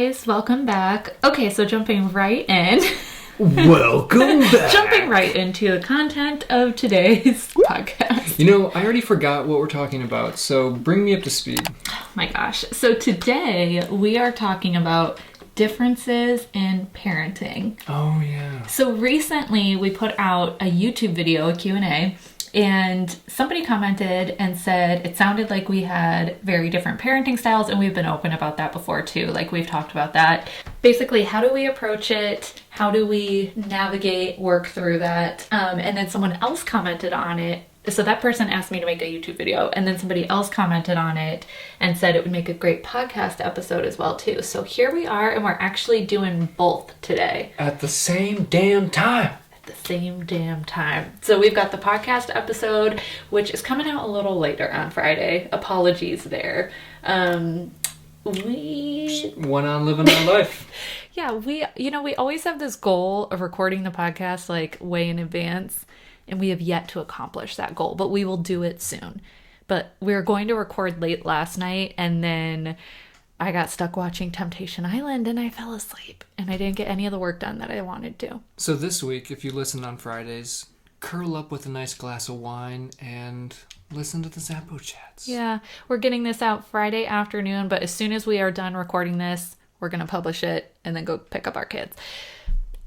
guys, welcome back. Okay, so jumping right in. Welcome back. Jumping right into the content of today's podcast. You know, I already forgot what we're talking about, so bring me up to speed. Oh my gosh. So today we are talking about differences in parenting. Oh, yeah. So recently we put out a YouTube video, a Q&A, and somebody commented and said it sounded like we had very different parenting styles, and we've been open about that before too. Like, we've talked about that. Basically, how do we approach it? How do we navigate, work through that? And then someone else commented on it. So that person asked me to make a YouTube video, and then somebody else commented on it and said it would make a great podcast episode as well too. So here we are, and we're actually doing both today. At the same damn time. The same damn time. So we've got the podcast episode, which is coming out a little later on Friday. Apologies there. We went on living our life. Yeah, we always have this goal of recording the podcast like way in advance, and we have yet to accomplish that goal, but we will do it soon. But we were going to record late last night, and then I got stuck watching Temptation Island and I fell asleep and I didn't get any of the work done that I wanted to. So this week, if you listen on Fridays, curl up with a nice glass of wine and listen to the Zapo Chats. Yeah, we're getting this out Friday afternoon, but as soon as we are done recording this, we're going to publish it and then go pick up our kids.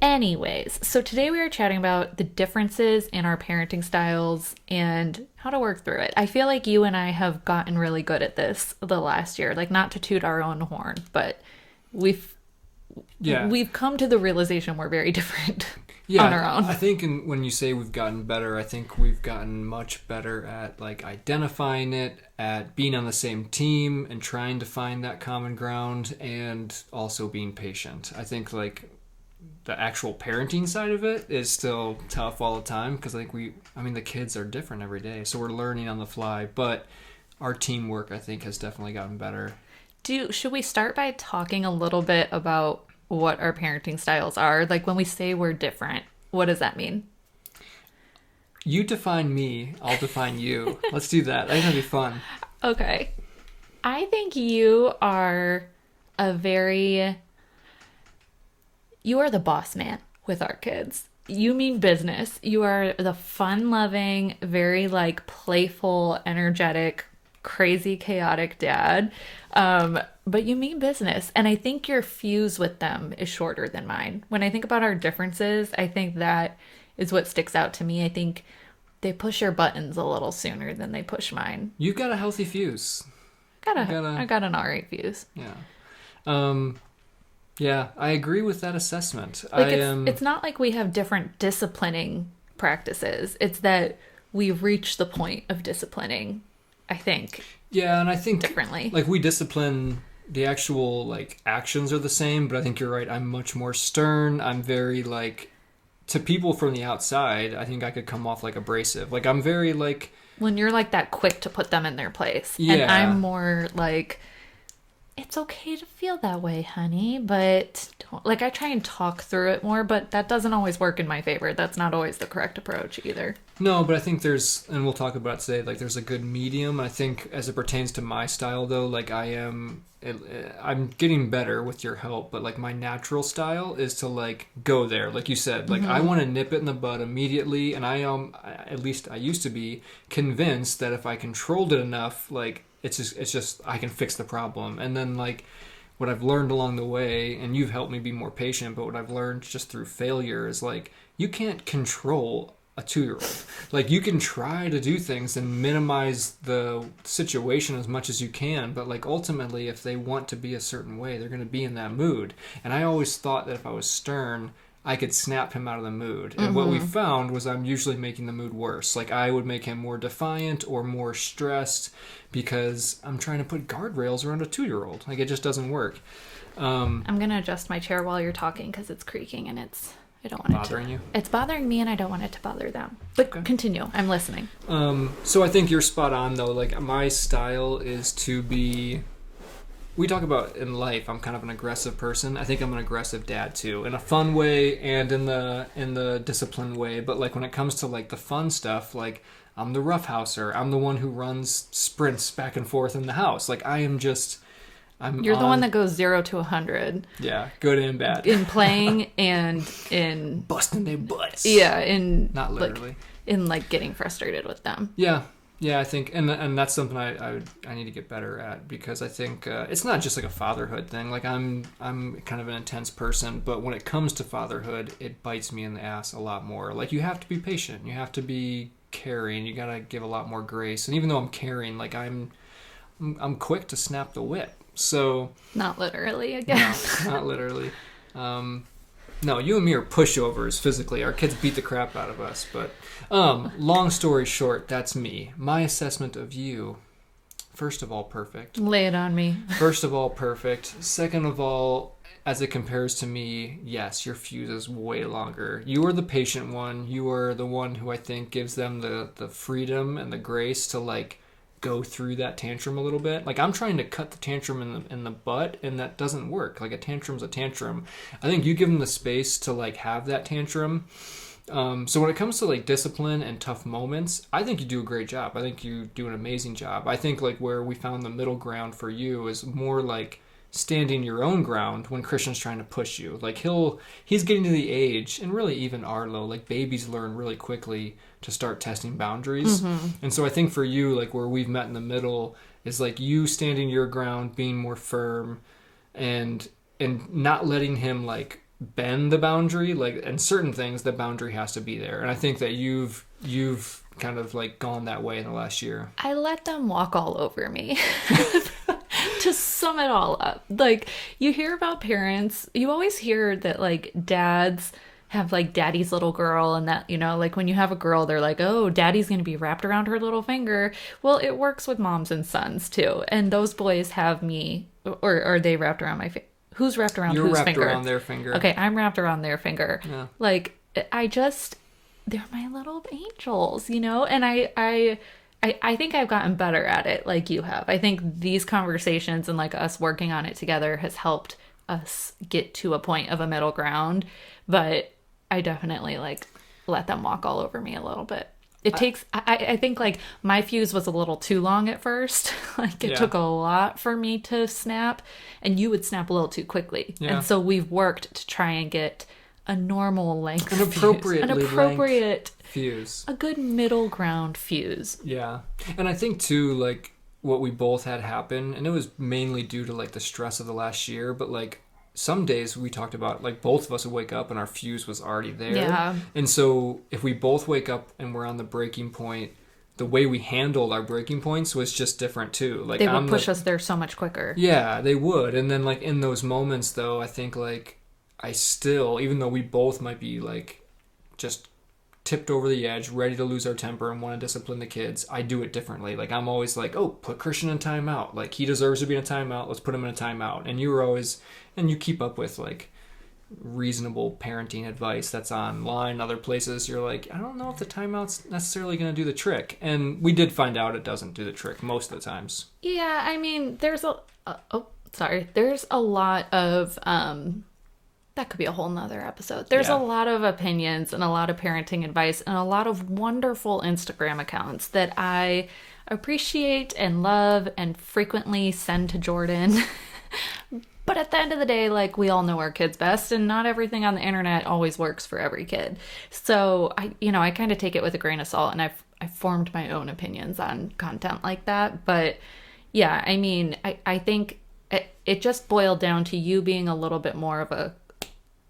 Anyways, so today we are chatting about the differences in our parenting styles and how to work through it. I feel like you and I have gotten really good at this the last year, like, not to toot our own horn, but we've come to the realization we're very different on our own. I think when you say we've gotten better, I think we've gotten much better at like identifying it, at being on the same team and trying to find that common ground, and also being patient. I think like the actual parenting side of it is still tough all the time because I think the kids are different every day, so we're learning on the fly, but our teamwork, I think, has definitely gotten better. Should we start by talking a little bit about what our parenting styles are? Like, when we say we're different, what does that mean? You define me, I'll define you. Let's do that. I think that'd be fun. Okay. I think you are you are the boss man with our kids. You mean business. You are the fun-loving, very like playful, energetic, crazy, chaotic dad. But you mean business. And I think your fuse with them is shorter than mine. When I think about our differences, I think that is what sticks out to me. I think they push your buttons a little sooner than they push mine. You've got a healthy fuse. I got an alright fuse. Yeah. Yeah, I agree with that assessment. Like, it's not like we have different disciplining practices. It's that we reach the point of disciplining, I think. Yeah, and I think differently. Like, we discipline, the actual like actions are the same, but I think you're right. I'm much more stern. I'm very like, to people from the outside, I think I could come off like abrasive. Like, I'm very like, when you're like that quick to put them in their place. Yeah. And I'm more like, it's okay to feel that way, honey, but don't, like, I try and talk through it more, but that doesn't always work in my favor. That's not always the correct approach either. No, but I think there's, and we'll talk about it today, like, there's a good medium. I think as it pertains to my style, though, like, I'm getting better with your help, but like, my natural style is to like go there, like you said, like, I want to nip it in the bud immediately, and at least I used to be convinced that if I controlled it enough, like, it's just I can fix the problem. And then like what I've learned along the way, and you've helped me be more patient, but what I've learned just through failure is like, you can't control a 2-year-old. Like, you can try to do things and minimize the situation as much as you can, but like, ultimately, if they want to be a certain way, they're going to be in that mood. And I always thought that if I was stern, I could snap him out of the mood. And what we found was I'm usually making the mood worse. Like, I would make him more defiant or more stressed because I'm trying to put guardrails around a 2-year-old. Like, it just doesn't work. I'm going to adjust my chair while you're talking because it's creaking and I don't want bothering you? It's bothering me, and I don't want it to bother them. But okay. Continue. I'm listening. So I think you're spot on, though. Like, my style is to be... We talk about in life, I'm kind of an aggressive person. I think I'm an aggressive dad too, in a fun way and in the disciplined way. But like, when it comes to like the fun stuff, like, I'm the roughhouser. I'm the one who runs sprints back and forth in the house. Like, I am just You're the one that goes 0 to 100. Yeah, good and bad. In playing and in busting their butts. Yeah, in not literally. Like, in like getting frustrated with them. Yeah. Yeah, I think, and that's something I need to get better at, because I think it's not just like a fatherhood thing. Like I'm kind of an intense person, but when it comes to fatherhood, it bites me in the ass a lot more. Like, you have to be patient, you have to be caring, you gotta give a lot more grace. And even though I'm caring, like I'm quick to snap the whip. So not literally, I guess. No, not literally. No, you and me are pushovers physically. Our kids beat the crap out of us. But long story short, that's me. My assessment of you: first of all, perfect. Lay it on me. First of all, perfect. Second of all, as it compares to me, yes, your fuse is way longer. You are the patient one. You are the one who I think gives them the freedom and the grace to like go through that tantrum a little bit. Like, I'm trying to cut the tantrum in the butt, and that doesn't work. Like, a tantrum's a tantrum. I think you give them the space to like have that tantrum. So when it comes to like discipline and tough moments, I think you do a great job. I think you do an amazing job. I think like where we found the middle ground for you is more like standing your own ground when Christian's trying to push you. Like, he's getting to the age, and really even Arlo, like babies learn really quickly to start testing boundaries. Mm-hmm. And so I think for you, like where we've met in the middle is like you standing your ground, being more firm, and not letting him like bend the boundary. Like, and certain things, the boundary has to be there. And I think that you've kind of like gone that way in the last year. I let them walk all over me. To sum it all up, like, you hear about parents, you always hear that like dads have like daddy's little girl, and that, you know, like when you have a girl, they're like, oh, daddy's gonna be wrapped around her little finger. Well, it works with moms and sons too, and those boys have me, or are they wrapped around my finger? Who's wrapped around You're whose wrapped finger? around their finger. Okay, I'm wrapped around their finger. Yeah. Like, they're my little angels, you know. And I think I've gotten better at it, like you have. I think these conversations and like us working on it together has helped us get to a point of a middle ground. But I definitely like let them walk all over me a little bit. I think like my fuse was a little too long at first. Like, it took a lot for me to snap, and you would snap a little too quickly. Yeah. And so we've worked to try and get a normal length, an appropriate fuse, a good middle ground fuse. Yeah. And I think too, like what we both had happen, and it was mainly due to like the stress of the last year, but like some days we talked about like both of us would wake up and our fuse was already there. Yeah. And so if we both wake up and we're on the breaking point, the way we handled our breaking points was just different too. Like, they would push us there so much quicker. Yeah, they would. And then like in those moments though, I think like I still, even though we both might be like just tipped over the edge, ready to lose our temper and want to discipline the kids, I do it differently. Like, I'm always like, oh, put Christian in timeout. Like, he deserves to be in a timeout. Let's put him in a timeout. And you were always, and you keep up with like reasonable parenting advice that's online, other places. You're like, I don't know if the timeout's necessarily going to do the trick. And we did find out it doesn't do the trick most of the times. Yeah, I mean, there's a lot of that could be a whole nother episode. There's a lot of opinions and a lot of parenting advice and a lot of wonderful Instagram accounts that I appreciate and love and frequently send to Jordan. But at the end of the day, like, we all know our kids best, and not everything on the internet always works for every kid. So I kind of take it with a grain of salt, and I've formed my own opinions on content like that. But yeah, I mean, I think it just boiled down to you being a little bit more of a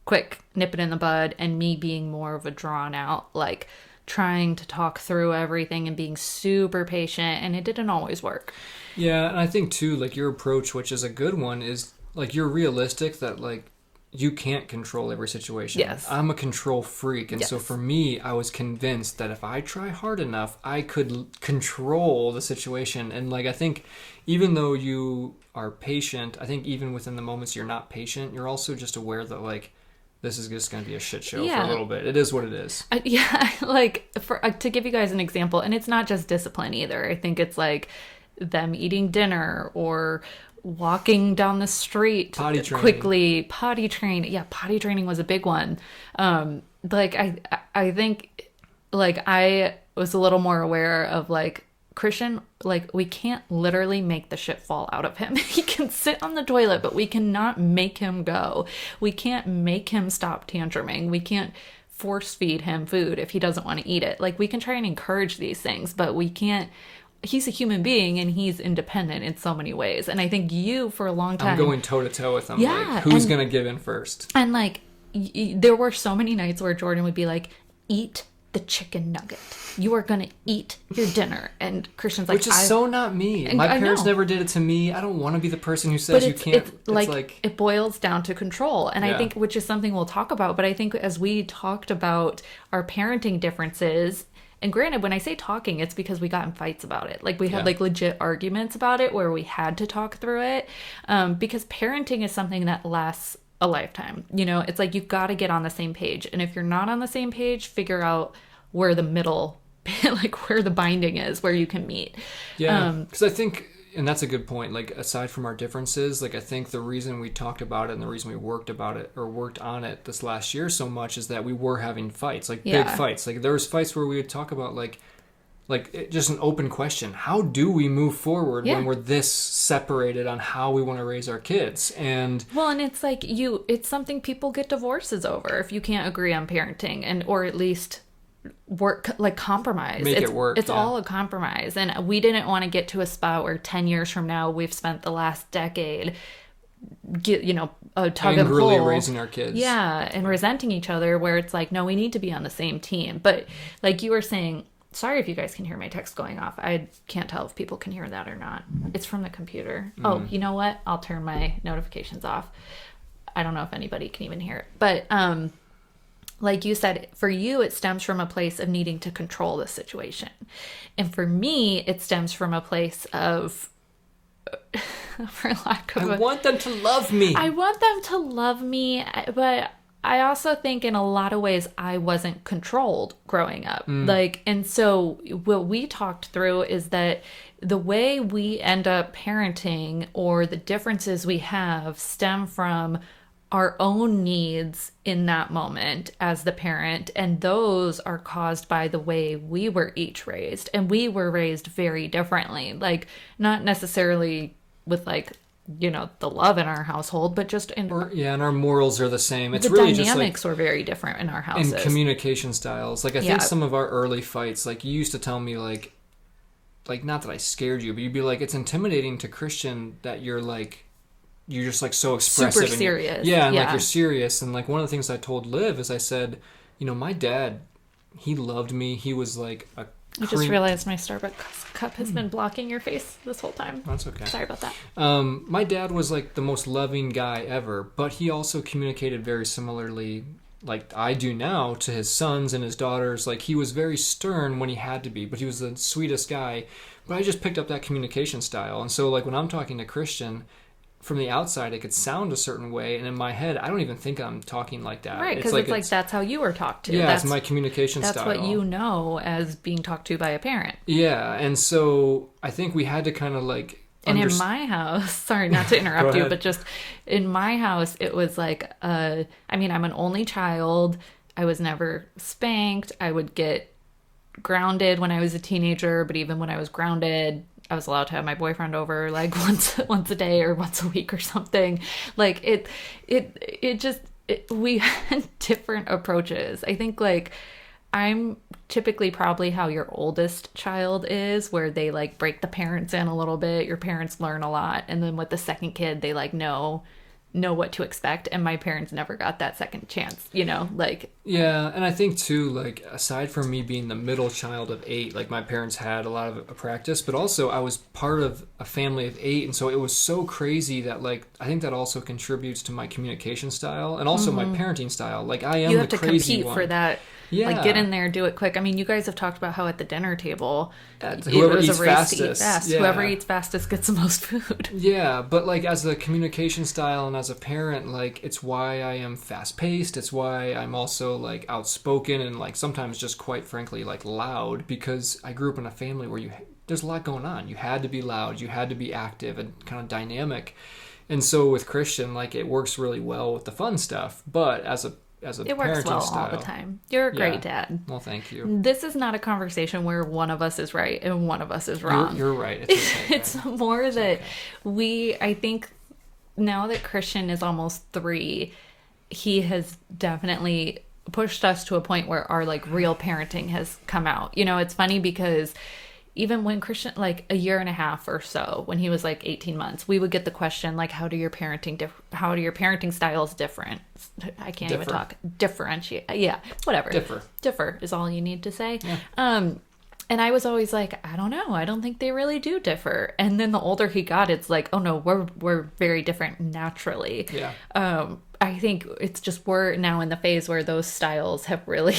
quick nip it in the bud, and me being more of a drawn out, like trying to talk through everything and being super patient, and it didn't always work. Yeah, and I think too, like, your approach, which is a good one, is like you're realistic that like you can't control every situation. Yes. I'm a control freak, and so for me, I was convinced that if I try hard enough, I could control the situation. And like, I think even though you are patient, I think even within the moments you're not patient, you're also just aware that like this is just going to be a shit show for a little bit. It is what it is. Like, to give you guys an example, and it's not just discipline either. I think it's like them eating dinner or walking down the street quickly. Potty training. Yeah, potty training was a big one. Like, I think like I was a little more aware of like Christian, like, we can't literally make the shit fall out of him. He can sit on the toilet, but we cannot make him go. We can't make him stop tantruming. We can't force feed him food if he doesn't want to eat it. Like, we can try and encourage these things, but we can't. He's a human being and he's independent in so many ways. And I think you, for a long time, I'm going toe to toe with him. Yeah, like, who's gonna give in first? And like, there were so many nights where Jordan would be like, eat the chicken nugget. You are gonna eat your dinner. And Christian's like, which is so not me. My parents never did it to me. I don't want to be the person who says you can't. It's like it boils down to control. And I think, which is something we'll talk about, but I think as we talked about our parenting differences, and granted, when I say talking, it's because we got in fights about it. Like, we had like legit arguments about it where we had to talk through it, because parenting is something that lasts a lifetime. You know, it's like, you've got to get on the same page. And if you're not on the same page, figure out where the middle, like where the binding is, where you can meet. Yeah, because I think, and that's a good point, like, aside from our differences, like, I think the reason we talked about it and the reason we worked on it this last year so much is that we were having fights, like big fights. Like, there was fights where we would talk about just an open question. How do we move forward when we're this separated on how we want to raise our kids? And it's like, it's something people get divorces over if you can't agree on parenting, and or at least work, like, compromise. Make it work. It's all a compromise. And we didn't want to get to a spot where 10 years from now we've spent the last decade a tug and pull, raising our kids. Yeah, and resenting each other, where it's like, no, we need to be on the same team. But like you were saying, sorry if you guys can hear my text going off. I can't tell if people can hear that or not. It's from the computer. Oh, you know what? I'll turn my notifications off. I don't know if anybody can even hear it. But like you said, for you, it stems from a place of needing to control the situation. And for me, it stems from a place of, for lack of I want them to love me. I want them to love me, but I also think in a lot of ways I wasn't controlled growing up. Like, and so what we talked through is that the way we end up parenting, or the differences we have, stem from our own needs in that moment as the parent, and those are caused by the way we were each raised. And we were raised very differently, like, not necessarily with, like, the love in our household, but just in and our morals are the same. It's the really dynamics just like, were very different in our houses. and communication styles. Like, I think some of our early fights, like, you used to tell me, like not that I scared you, but you'd be like, it's intimidating to Christian that you're just like so expressive, super serious. Like, you're serious. And like, one of the things I told Liv is, I said, my dad, he loved me. He was like a I just realized my Starbucks cup has been blocking your face this whole time. That's okay. Sorry about that. My dad was like the most loving guy ever, but he also communicated very similarly, like I do now, to his sons and his daughters. Like, he was very stern when he had to be, but he was the sweetest guy. But I just picked up that communication style. And so, like, when I'm talking to Christian, from the outside, it could sound a certain way, and in my head, I don't even think I'm talking like that. Right, because it's like that's how you were talked to. Yeah, that's my communication style. That's what you know as being talked to by a parent. Yeah, and so I think we had to kind of like... And in my house, sorry not to interrupt you, but just in my house, it was like, I'm an only child. I was never spanked. I would get grounded when I was a teenager, but even when I was grounded, I was allowed to have my boyfriend over like once a day or once a week or something. Like we had different approaches. I think, like, I'm typically probably how your oldest child is, where they like break the parents in a little bit. Your parents learn a lot. And then with the second kid, they like know what to expect. And my parents never got that second chance, like. Yeah. And I think too, like, aside from me being the middle child of 8, like, my parents had a lot of practice, but also I was part of a family of 8. And so it was so crazy that, like, I think that also contributes to my communication style and also my parenting style. Like, I am the crazy one. You have to compete for that. Yeah. Like, get in there, do it quick. I mean, you guys have talked about how at the dinner table, whoever eats fastest. Yeah. Whoever eats fastest gets the most food. Yeah, but like, as a communication style and as a parent, like, it's why I am fast paced. It's why I'm also like outspoken and like sometimes just quite frankly like loud, because I grew up in a family where there's a lot going on. You had to be loud, you had to be active and kind of dynamic. And so with Christian, like, it works really well with the fun stuff. But as a as a It works parenting well style. all the time. You're a great Yeah. dad. Well, thank you. This is not a conversation where one of us is right and one of us is wrong. You're right. It's okay. It's more that okay. I think now that Christian is almost 3, he has definitely pushed us to a point where our like real parenting has come out. You know, it's funny because even when Christian, like a year and a half or so, when he was like 18 months, we would get the question like, how do your parenting styles different? I can't even talk. Differentiate. Yeah, whatever. Differ is all you need to say. Yeah. And I was always like, I don't know. I don't think they really do differ. And then the older he got, it's like, oh no, we're very different naturally. Yeah. I think it's just we're now in the phase where those styles have really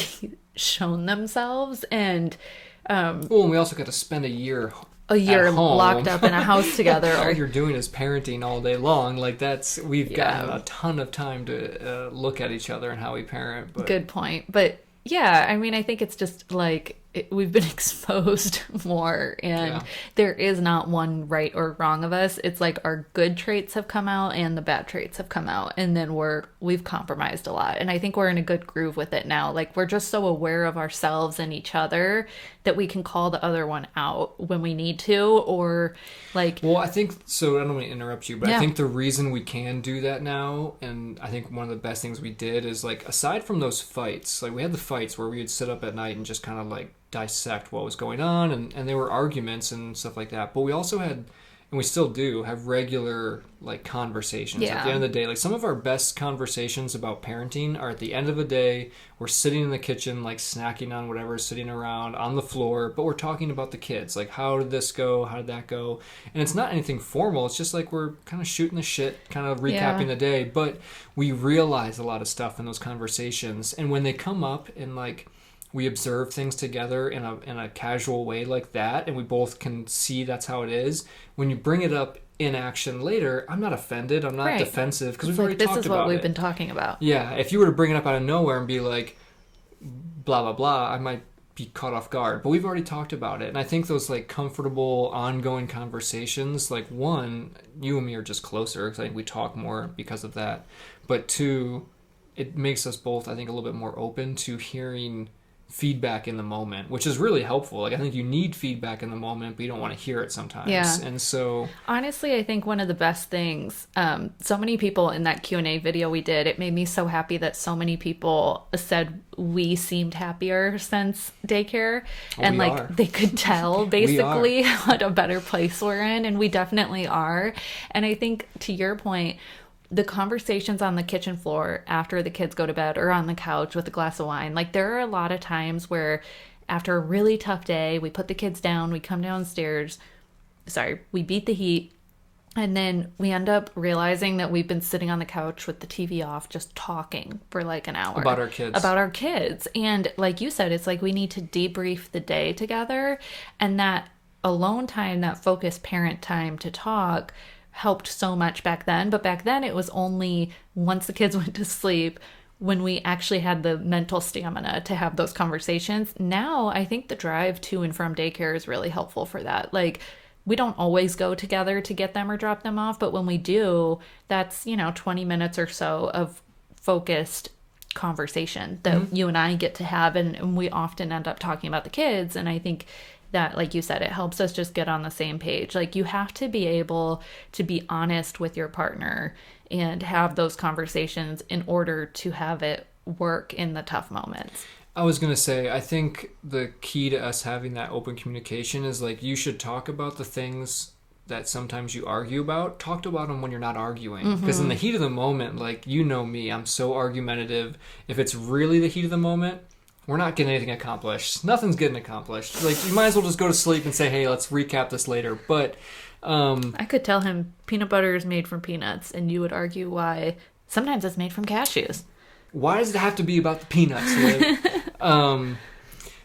shown themselves. And and we also got to spend a year locked up in a house together. All you're doing is parenting all day long. Like we've gotten a ton of time to look at each other and how we parent. But... Good point. But yeah, I mean, I think it's just like we've been exposed more, and there is not one right or wrong of us. It's like our good traits have come out and the bad traits have come out, and then we've compromised a lot. And I think we're in a good groove with it now. Like we're just so aware of ourselves and each other that we can call the other one out when we need to, or like... Well, I think, so I don't want to interrupt you, but I think the reason we can do that now, and I think one of the best things we did is like, aside from those fights, like we had the fights where we would sit up at night and just kind of like dissect what was going on, and there were arguments and stuff like that, but we also had, and we still do, have regular like conversations at the end of the day. Like some of our best conversations about parenting are at the end of the day. We're sitting in the kitchen like snacking on whatever, sitting around on the floor, but we're talking about the kids, like how did this go, how did that go, and it's not anything formal. It's just like we're kind of shooting the shit, kind of recapping the day, but we realize a lot of stuff in those conversations, and when they come up and like we observe things together in a casual way like that, and we both can see that's how it is. When you bring it up in action later, I'm not offended. I'm not defensive because we've already talked about it. This is what we've been talking about. Yeah, if you were to bring it up out of nowhere and be like, blah, blah, blah, I might be caught off guard. But we've already talked about it. And I think those like comfortable, ongoing conversations, like one, you and me are just closer because I think we talk more because of that. But two, it makes us both, I think, a little bit more open to hearing feedback in the moment, which is really helpful. Like I think you need feedback in the moment, but you don't want to hear it sometimes. Yeah. And so honestly, I think one of the best things, so many people in that Q&A video we did, it made me so happy that so many people said we seemed happier since daycare, and like they could tell basically what a better place we're in, and we definitely are. And I think to your point, the conversations on the kitchen floor after the kids go to bed or on the couch with a glass of wine, like there are a lot of times where after a really tough day, we put the kids down, we come downstairs, we beat the heat, and then we end up realizing that we've been sitting on the couch with the TV off, just talking for like an hour. About our kids. And like you said, it's like we need to debrief the day together, and that alone time, that focused parent time to talk helped so much back then. But back then it was only once the kids went to sleep when we actually had the mental stamina to have those conversations. Now I think the drive to and from daycare is really helpful for that. Like we don't always go together to get them or drop them off, but when we do, that's 20 minutes or so of focused conversation that you and I get to have, and we often end up talking about the kids. And I think that, like you said, it helps us just get on the same page. Like you have to be able to be honest with your partner and have those conversations in order to have it work in the tough moments. I was going to say, I think the key to us having that open communication is like you should talk about the things that sometimes you argue about. Talk about them when you're not arguing. Because in the heat of the moment, like you know me, I'm so argumentative. If it's really the heat of the moment, we're not getting anything accomplished. Nothing's getting accomplished. Like, you might as well just go to sleep and say, hey, let's recap this later. But I could tell him peanut butter is made from peanuts, and you would argue why sometimes it's made from cashews. Why does it have to be about the peanuts, Liv?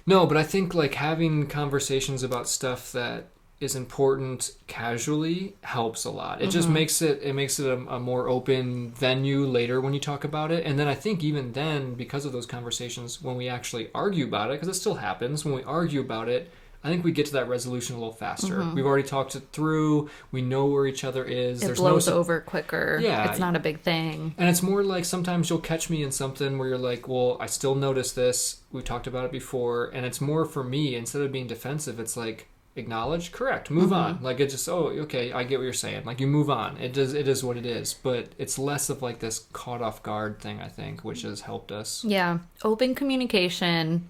No, but I think, like, having conversations about stuff that is important casually helps a lot. It just makes it a more open venue later when you talk about it. And then I think even then, because of those conversations, when we actually argue about it, because it still happens, when we argue about it, I think we get to that resolution a little faster. We've already talked it through. We know where each other is. It blows over quicker. Yeah. It's not a big thing. And it's more like sometimes you'll catch me in something where you're like, well, I still notice this. We talked about it before. And it's more for me, instead of being defensive, it's like, acknowledge, correct, move on. Like, it just, oh, okay, I get what you're saying. Like, you move on. It is what it is. But it's less of like this caught off guard thing, I think, which has helped us. Yeah. Open communication,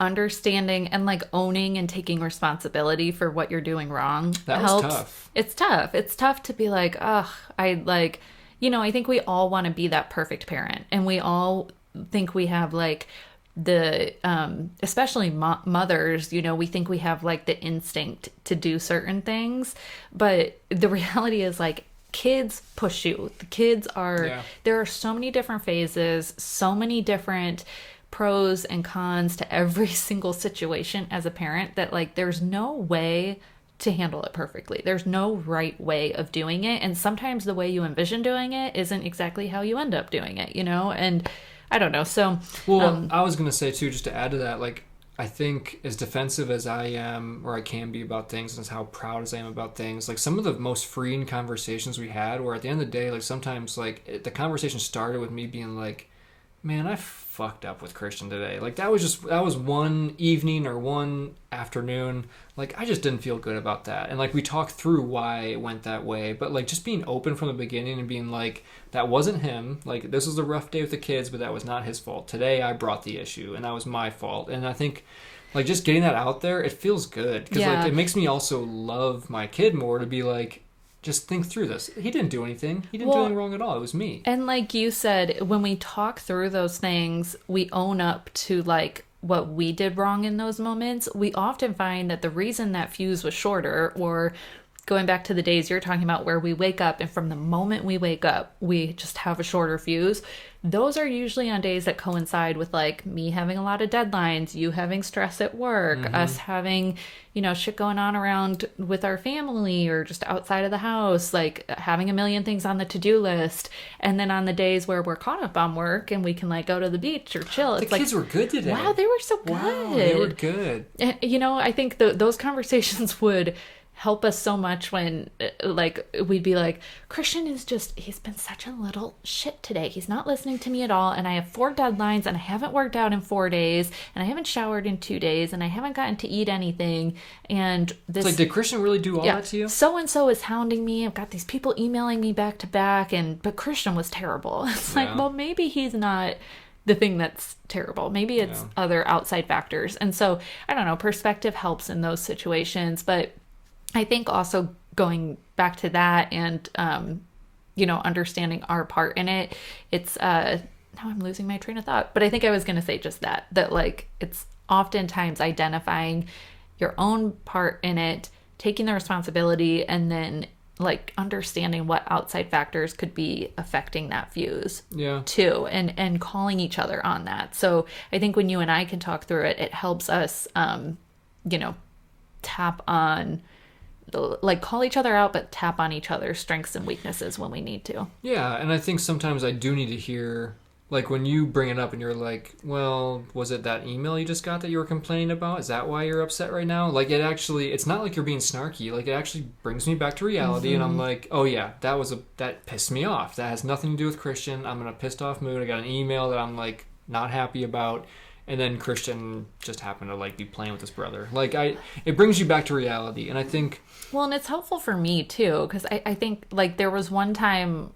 understanding, and like owning and taking responsibility for what you're doing wrong. That was tough. It's tough. It's tough to be like, ugh, I like, I think we all want to be that perfect parent, and we all think we have like the especially mothers, we think we have like the instinct to do certain things, but the reality is like kids push you. The kids are there are so many different phases, so many different pros and cons to every single situation as a parent, that like there's no way to handle it perfectly. There's no right way of doing it, and sometimes the way you envision doing it isn't exactly how you end up doing it, and I don't know. So, well, I was going to say too, just to add to that, like, I think as defensive as I am, or I can be about things, and as how proud as I am about things, like some of the most freeing conversations we had, where at the end of the day, like sometimes like the conversation started with me being like, man, I fucked up with Christian today. Like that was one evening or one afternoon. Like I just didn't feel good about that. And like we talked through why it went that way. But like just being open from the beginning and being like, that wasn't him. Like this was a rough day with the kids, but that was not his fault. Today I brought the issue and that was my fault. And I think like just getting that out there, it feels good. Because like it makes me also love my kid more to be like, just think through this. He didn't do anything. He didn't do anything wrong at all. It was me. And like you said, when we talk through those things, we own up to like what we did wrong in those moments. We often find that the reason that fuse was shorter, or going back to the days you're talking about where we wake up and from the moment we wake up, we just have a shorter fuse. Those are usually on days that coincide with like me having a lot of deadlines, you having stress at work, us having, shit going on around with our family or just outside of the house, like having a million things on the to-do list. And then on the days where we're caught up on work and we can like go to the beach or chill. The kids were good today. Wow, they were so good. Wow, they were good. I think those conversations would help us so much when like we'd be like, Christian he's been such a little shit today. He's not listening to me at all, and I have 4 deadlines, and I haven't worked out in 4 days, and I haven't showered in 2 days, and I haven't gotten to eat anything. And this, it's like, did Christian really do all that to you? So and so is hounding me. I've got these people emailing me back to back, but Christian was terrible. It's like, well, maybe he's not the thing that's terrible. Maybe it's other outside factors. And so I don't know, perspective helps in those situations. But I think also going back to that and, understanding our part in it, it's, now I'm losing my train of thought, but I think I was going to say just that like, it's oftentimes identifying your own part in it, taking the responsibility, and then like understanding what outside factors could be affecting that fuse too, and calling each other on that. So I think when you and I can talk through it, it helps us, tap on, like call each other out, but tap on each other's strengths and weaknesses when we need to. Yeah. And I think sometimes I do need to hear, like when you bring it up and you're like, well, was it that email you just got that you were complaining about? Is that why you're upset right now? Like it's not like you're being snarky. Like it actually brings me back to reality. And I'm like, oh yeah, that pissed me off. That has nothing to do with Christian. I'm in a pissed off mood. I got an email that I'm like not happy about. And then Christian just happened to like be playing with his brother. Like it brings you back to reality. And I think, well, and it's helpful for me too, because I think like there was one time,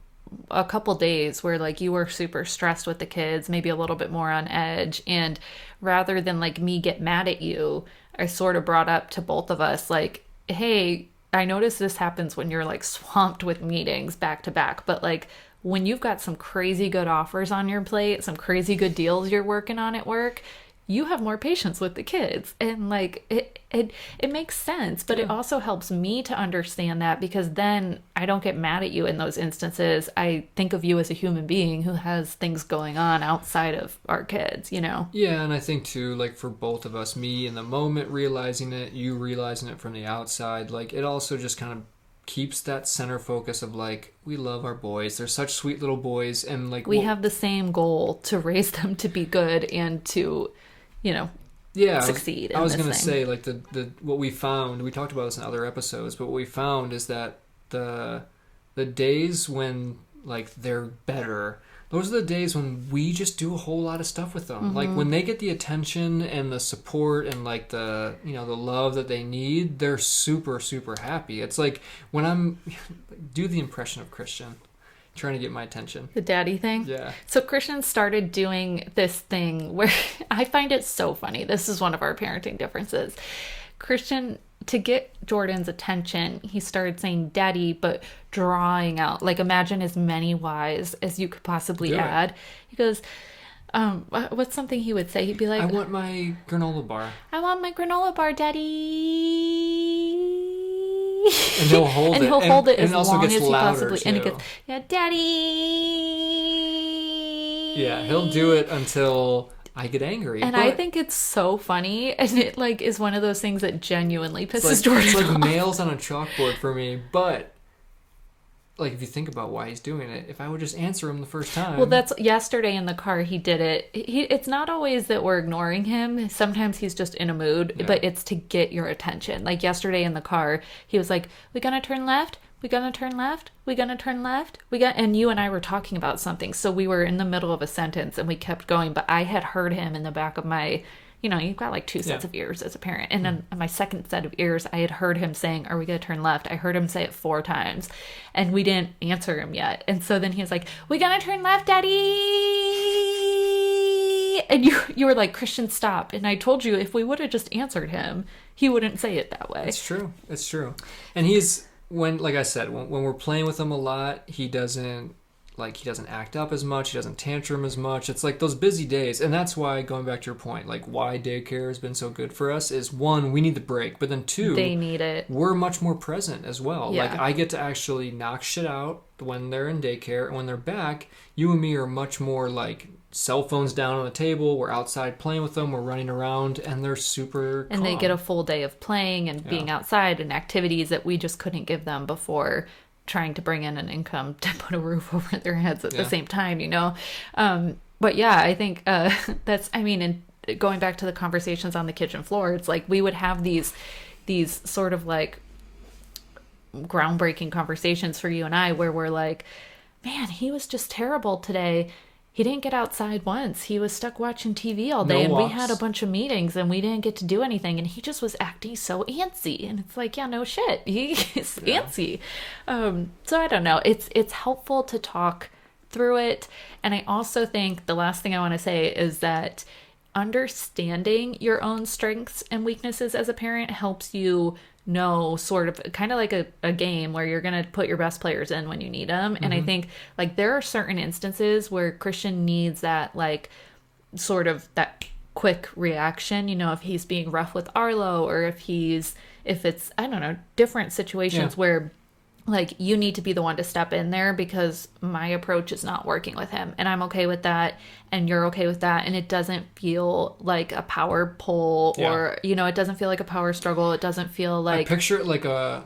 a couple days where like you were super stressed with the kids, maybe a little bit more on edge, and rather than like me get mad at you, I sort of brought up to both of us like, hey, I notice this happens when you're like swamped with meetings back to back, but like when you've got some crazy good offers on your plate, some crazy good deals you're working on at work, you have more patience with the kids. And like it makes sense, but it also helps me to understand that, because then I don't get mad at you in those instances. I think of you as a human being who has things going on outside of our kids, Yeah, and I think too, like for both of us, me in the moment realizing it, you realizing it from the outside, like it also just kind of keeps that center focus of like, we love our boys, they're such sweet little boys, and like we have the same goal to raise them to be good and to Yeah, succeed in I was this gonna thing. say like the what we found. We talked about this in other episodes, but what we found is that the days when like they're better, those are the days when we just do a whole lot of stuff with them. Like when they get the attention and the support and like the the love that they need, they're super super happy. It's like when I'm do the impression of Christian trying to get my attention. The daddy thing? Yeah. So Christian started doing this thing where I find it so funny. This is one of our parenting differences. Christian, to get Jordan's attention, he started saying daddy, but drawing out, like imagine as many Y's as you could possibly add. He goes, what's something he would say? He'd be like, I want my granola bar. I want my granola bar, daddy. And he'll hold it. And he'll hold it and as it also long gets as he louder possibly. too. And he goes, yeah, daddy. Yeah, he'll do it until I get angry. And I think it's so funny, and it like is one of those things that genuinely pisses Jordan off. It's like nails on a chalkboard for me. But like if you think about why he's doing it, if I would just answer him the first time. Well, that's yesterday in the car. He did it. It's not always that we're ignoring him. Sometimes he's just in a mood, but it's to get your attention. Like yesterday in the car, he was like, "We gonna turn left? We gonna turn left? We gonna turn left? And you and I were talking about something, so we were in the middle of a sentence and we kept going. But I had heard him in the back of my. You've got like two sets of ears as a parent. And then on my second set of ears, I had heard him saying, are we going to turn left? I heard him say it 4 times and we didn't answer him yet. And so then he was like, we going to turn left, daddy. And you were like, Christian, stop. And I told you if we would have just answered him, he wouldn't say it that way. It's true. It's true. And he's, like I said, when we're playing with him a lot, he doesn't act up as much. He doesn't tantrum as much. It's like those busy days. And that's why, going back to your point, like why daycare has been so good for us is 1, we need the break. But then 2, they need it. We're much more present as well. Yeah. Like I get to actually knock shit out when they're in daycare. And when they're back, you and me are much more like cell phones down on the table. We're outside playing with them. We're running around and they're super And calm. they get a full day of playing and being outside and activities that we just couldn't give them before, trying to bring in an income to put a roof over their heads at the same time, But yeah, I think that's, and going back to the conversations on the kitchen floor, it's like we would have these sort of like groundbreaking conversations for you and I where we're like, man, he was just terrible today. He didn't get outside once. He was stuck watching TV all day, and we had a bunch of meetings, and we didn't get to do anything, and he just was acting so antsy. And it's like, yeah, no shit, he is antsy. So I don't know. It's helpful to talk through it, and I also think the last thing I want to say is that understanding your own strengths and weaknesses as a parent helps you know, sort of kind of like a game where you're going to put your best players in when you need them. And I think like there are certain instances where Christian needs that like sort of that quick reaction, if he's being rough with Arlo or if it's, I don't know, different situations where like you need to be the one to step in there because my approach is not working with him, and I'm okay with that and you're okay with that, and it doesn't feel like a power pull or it doesn't feel like a power struggle. It doesn't feel like, I picture it like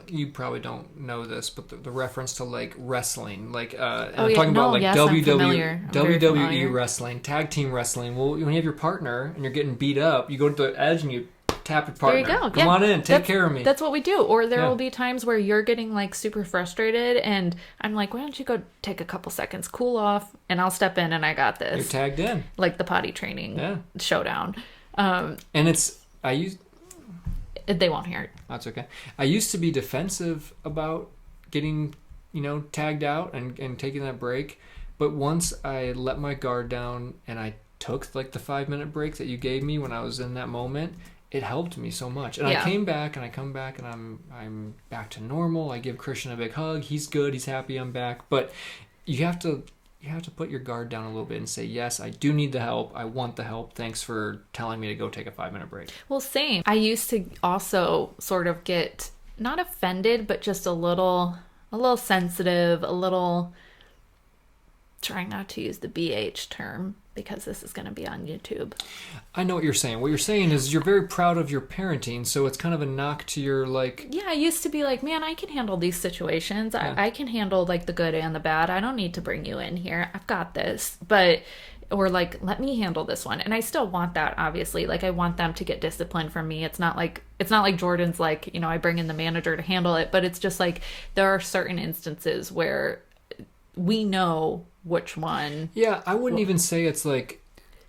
you probably don't know this, but the reference to like wrestling, like I'm talking about like WWE wrestling, tag team wrestling. Well, when you have your partner and you're getting beat up, you go to the edge and you tap your partner. There you go. Come on in, take care of me. That's what we do. Or there will be times where you're getting like super frustrated and I'm like, why don't you go take a couple seconds, cool off, and I'll step in and I got this. You're tagged in. Like the potty training showdown. And they won't hear it. That's okay. I used to be defensive about getting, tagged out and taking that break. But once I let my guard down and I took like the 5-minute break that you gave me when I was in that moment, it helped me so much. And I came back and I come back and I'm back to normal. I give Christian a big hug. He's good. He's happy I'm back. But you have to put your guard down a little bit and say, yes, I do need the help. I want the help. Thanks for telling me to go take a 5-minute break. Well, same. I used to also sort of get not offended, but just a little sensitive, a little trying not to use the BH term, because this is going to be on YouTube. I know what you're saying. What you're saying is you're very proud of your parenting, so it's kind of a knock to your, like... Yeah, I used to be like, man, I can handle these situations. Yeah. I can handle, like, the good and the bad. I don't need to bring you in here. I've got this. But, or, like, let me handle this one. And I still want that, obviously. Like, I want them to get discipline from me. It's not like Jordan's like, you know, I bring in the manager to handle it. But it's just like, there are certain instances where we know which one. Yeah, I wouldn't even say it's like,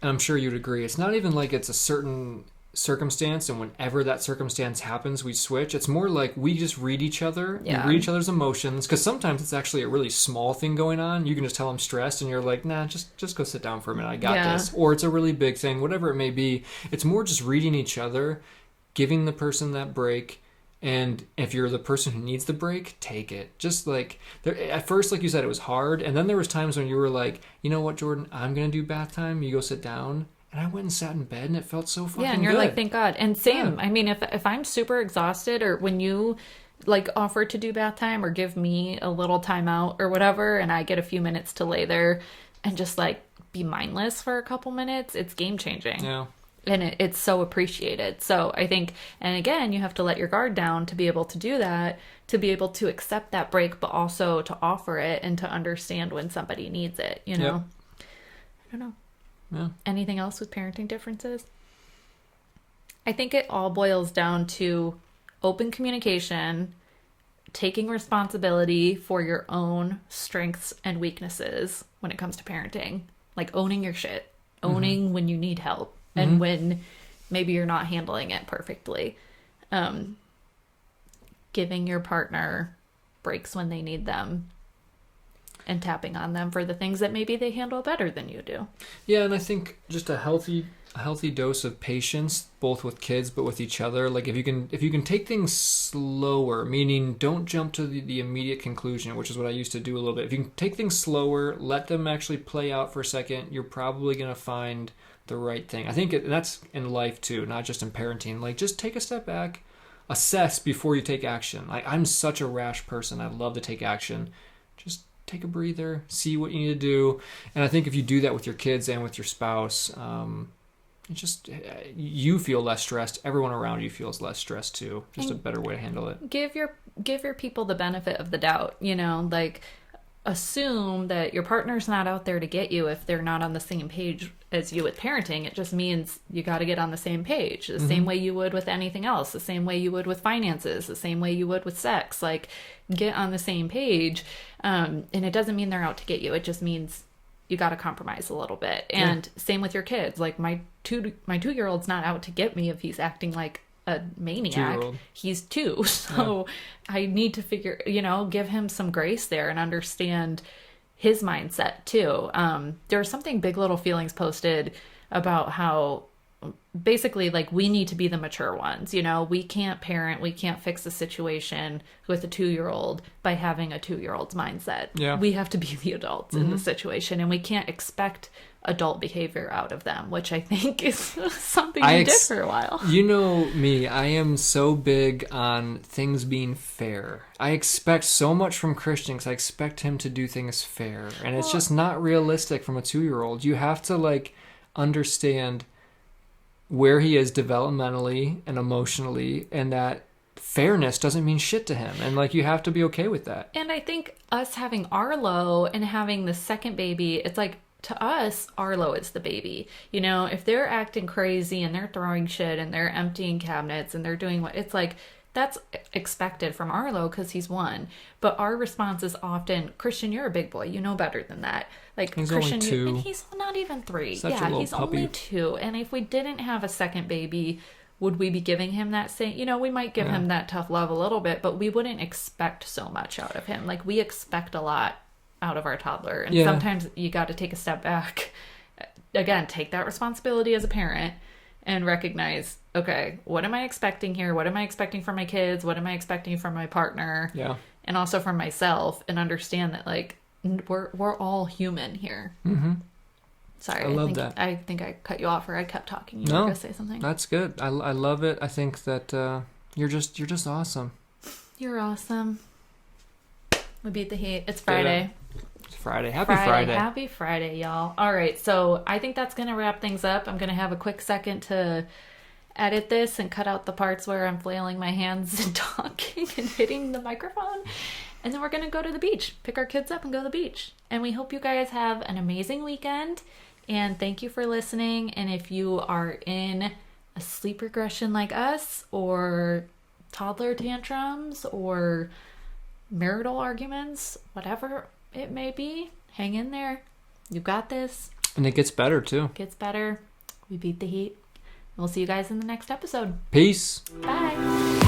and I'm sure you'd agree, it's not even like it's a certain circumstance and whenever that circumstance happens we switch. It's more like we just read each other. Yeah. We read each other's emotions, because sometimes it's actually a really small thing going on. You can just tell I'm stressed and you're like, nah, just go sit down for a minute, I got this. Or it's a really big thing, whatever it may be. It's more just reading each other, giving the person that break. And if you're the person who needs the break, take it. Just like, at first, like you said, it was hard. And then there was times when you were like, you know what, Jordan, I'm going to do bath time. You go sit down. And I went and sat in bed and it felt so fucking good. Yeah, and you're like, thank God. And same. Yeah. I mean, if I'm super exhausted, or when you like offer to do bath time or give me a little time out or whatever, and I get a few minutes to lay there and just like be mindless for a couple minutes, it's game changing. Yeah. And it's so appreciated. So I think, and again, you have to let your guard down to be able to do that, to be able to accept that break, but also to offer it and to understand when somebody needs it, you know? Yep. I don't know. Yeah. Anything else with parenting differences? I think it all boils down to open communication, taking responsibility for your own strengths and weaknesses when it comes to parenting. Like owning your shit, owning when you need help. And when maybe you're not handling it perfectly, giving your partner breaks when they need them and tapping on them for the things that maybe they handle better than you do. Yeah, and I think just a healthy dose of patience, both with kids but with each other. Like if you can take things slower, meaning don't jump to the immediate conclusion, which is what I used to do a little bit. If you can take things slower, let them actually play out for a second, you're probably going to find the right thing. I think that's in life too, not just in parenting. Like just take a step back, assess before you take action. I'm such a rash person. I love to take action. Just take a breather, see what you need to do. And I think if you do that with your kids and with your spouse, you feel less stressed. Everyone around you feels less stressed too. Just a better way to handle it. Give your people the benefit of the doubt. You know, like assume that your partner's not out there to get you if they're not on the same page as you with parenting. It just means you got to get on the same page, the same way you would with anything else, the same way you would with finances, the same way you would with sex. Like get on the same page. And it doesn't mean they're out to get you. It just means you got to compromise a little bit. And same with your kids. Like my 2-year-old's not out to get me if he's acting like a maniac. 2-year-old. He's 2. So I need to give him some grace there and understand his mindset too. There was something Big Little Feelings posted about how basically like we need to be the mature ones. You know, we can't parent, we can't fix a situation with a 2-year-old by having a 2-year-old's mindset. Yeah. We have to be the adults in the situation, and we can't expect adult behavior out of them, which I think is something you did for a while. You know me, I am so big on things being fair. I expect so much from Christian because I expect him to do things fair, and it's just not realistic from a 2-year-old. You have to like understand where he is developmentally and emotionally, and that fairness doesn't mean shit to him, and like you have to be okay with that. And I think us having Arlo and having the second baby, it's like, to us, Arlo is the baby. You know, if they're acting crazy and they're throwing shit and they're emptying cabinets and they're doing what, it's like, that's expected from Arlo because he's 1. But our response is often, Christian, you're a big boy. You know better than that. Like, he's Christian, only 2. and he's not even 3. Such yeah, a he's puppy. only 2. And if we didn't have a second baby, would we be giving him that same, we might give him that tough love a little bit, but we wouldn't expect so much out of him. Like, we expect a lot out of our toddler, and sometimes you got to take a step back, again, take that responsibility as a parent and recognize, okay, what am I expecting here? What am I expecting from my kids? What am I expecting from my partner? And also from myself, and understand that like we're all human here. Sorry, I think I cut you off, or I kept talking. You were gonna say something. That's good. I love it. I think that you're just awesome. You're awesome. We beat the heat. It's Friday. Friday. Happy Friday. Happy Friday, y'all. All right, so I think that's going to wrap things up. I'm going to have a quick second to edit this and cut out the parts where I'm flailing my hands and talking and hitting the microphone. And then we're going to go to the beach, pick our kids up and go to the beach. And we hope you guys have an amazing weekend. And thank you for listening. And if you are in a sleep regression like us, or toddler tantrums, or marital arguments, whatever it may be, hang in there. You got this. And it gets better too. Gets better. We beat the heat. We'll see you guys in the next episode. Peace. Bye.